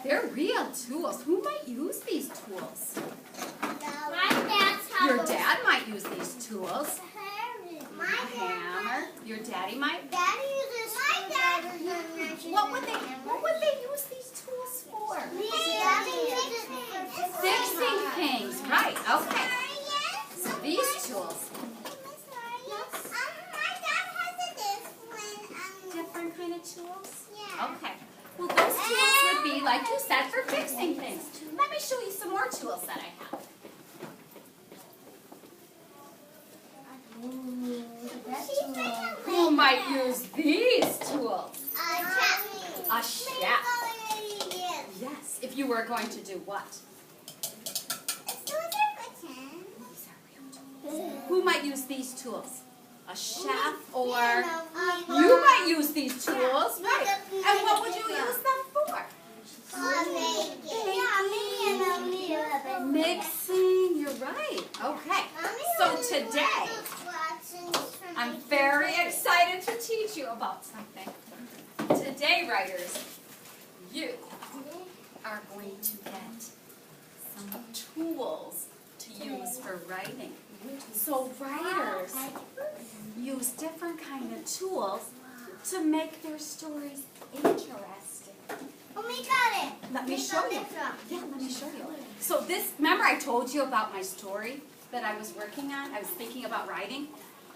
They're real tools. Who might use these tools? My dad's house. Your dad might use these tools. My Hammer. Your daddy might. Daddy uses my dad. What would they use these tools for? Fixing things. Right. Okay. So these tools. Different kind of tools? Okay. Well, those tools would be, like you said, for fixing things. Let me show you some more tools that I have. Who might use these tools? A chef. Yes. If you were going to do what? Who might use these tools? A chef, or you might use these tools, right? And what would you use them for? Mixing, you're right. Okay. So today, I'm very excited to teach you about something. Today, writers, you are going to get some tools to use for writing. So writers use different kind of tools to make their stories interesting. Oh, we got it. Let me show you. Yeah, let me show you. So this, remember I told you about my story that I was working on? I was thinking about writing.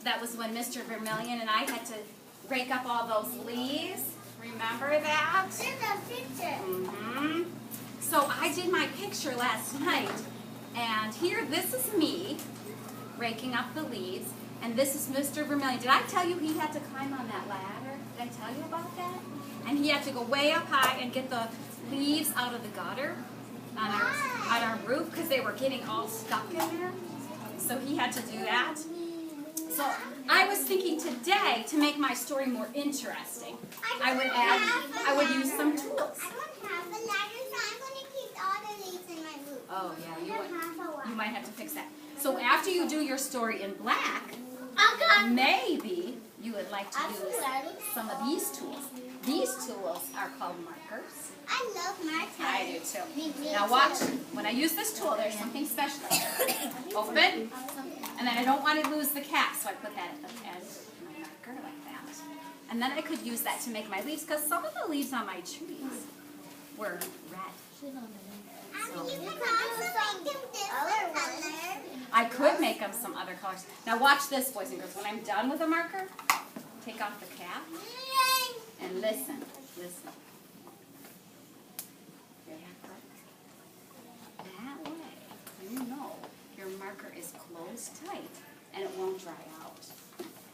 That was when Mr. Vermillion and I had to rake up all those leaves. Remember that? There's a picture. Mm-hmm. So I did my picture last night, and here, this is me raking up the leaves, and this is Mr. Vermillion. Did I tell you he had to climb on that ladder? Did I tell you about that? And he had to go way up high and get the leaves out of the gutter on our roof because they were getting all stuck in there. So he had to do that. So I was thinking today, to make my story more interesting, I would use some tools. I don't have a ladder, so I'm going to keep all the leaves in my roof. Oh yeah, you might have to fix that. So after you do your story in black, maybe you would like to use some of these tools. These tools are called markers. I love markers. I do too. Now watch, when I use this tool, there's something special. Open, and then I don't want to lose the cap, so I put that at the end of my marker like that. And then I could use that to make my leaves, because some of the leaves on my trees were red. You can also make them different colors. I could make them some other colors. Now watch this, boys and girls. When I'm done with the marker, take off the cap and listen. Listen. That way, you know your marker is closed tight and it won't dry out.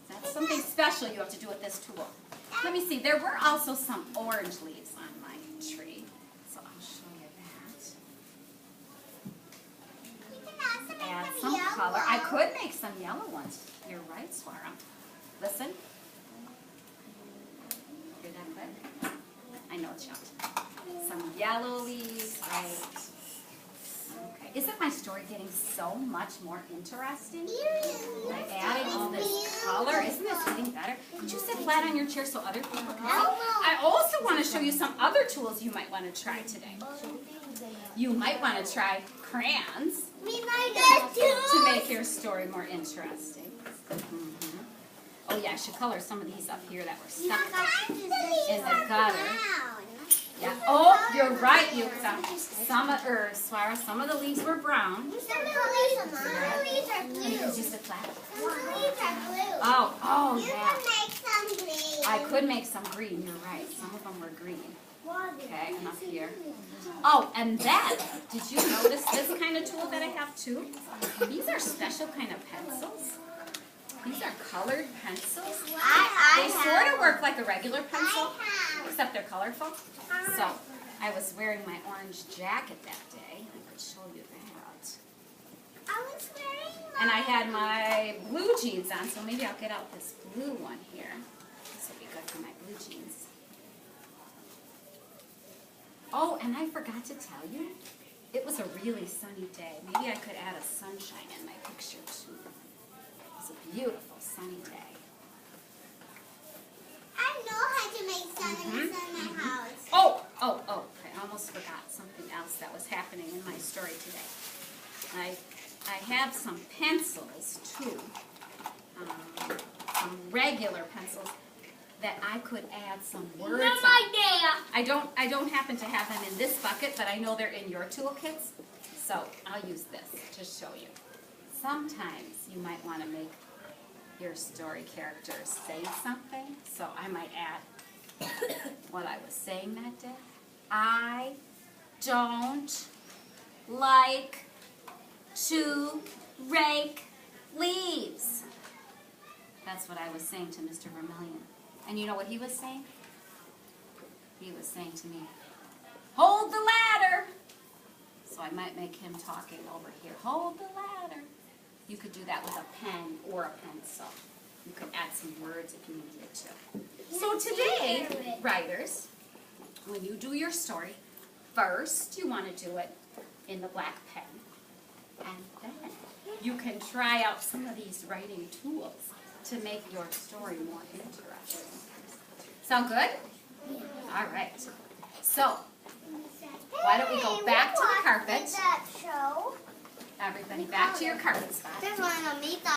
That's something special you have to do with this tool. Let me see. There were also some orange leaves on my tree, so I'll show you that. Add some color. I could make some yellow ones. You're right, Swara. Listen. Hear that click? I know it's shot. Some yellow leaves, right? Okay. Isn't my story getting so much more interesting? By adding all this color, isn't this getting better? Could you sit flat on your chair so other people can see? I also want to show you some other tools you might want to try today. You might want to try crayons to make your story more interesting. Oh yeah, I should color some of these up here that were stuck in the gutter. Yeah. Oh, you're right, Swara. Some of the leaves were brown. Some of the leaves are blue. You could use it flat. Some of the leaves are blue. Oh, You yeah. can make some green. I could make some green. You're right. Some of them were green. Okay, enough here. Oh, and then, did you notice this kind of tool that I have too? These are special kind of pencils. These are colored pencils. They sort of work like a regular pencil, except they're colorful. So, I was wearing my orange jacket that day. I could show you that. I was wearing And I had my blue jeans on, so maybe I'll get out this blue one here. This will be good for my blue jeans. Oh, and I forgot to tell you, it was a really sunny day. Maybe I could add a sunshine in my picture too. It's a beautiful sunny day. I know how to make sun in my house. Oh, I almost forgot story today. I have some pencils too, some regular pencils that I could add some words on. I don't happen to have them in this bucket, but I know they're in your toolkits, so I'll use this to show you. Sometimes you might want to make your story characters say something, so I might add what I was saying that day. I don't like to rake leaves. That's what I was saying to Mr. Vermillion. And you know what he was saying? He was saying to me, hold the ladder. So I might make him talking over here. Hold the ladder. You could do that with a pen or a pencil. You could add some words if you needed to. So today, writers, when you do your story, first you want to do it in the black pen. And then you can try out some of these writing tools to make your story more interesting. Sound good? Yeah. All right. So, why don't we go back to the carpet? That show. Everybody back to your carpet spot. There's one of me.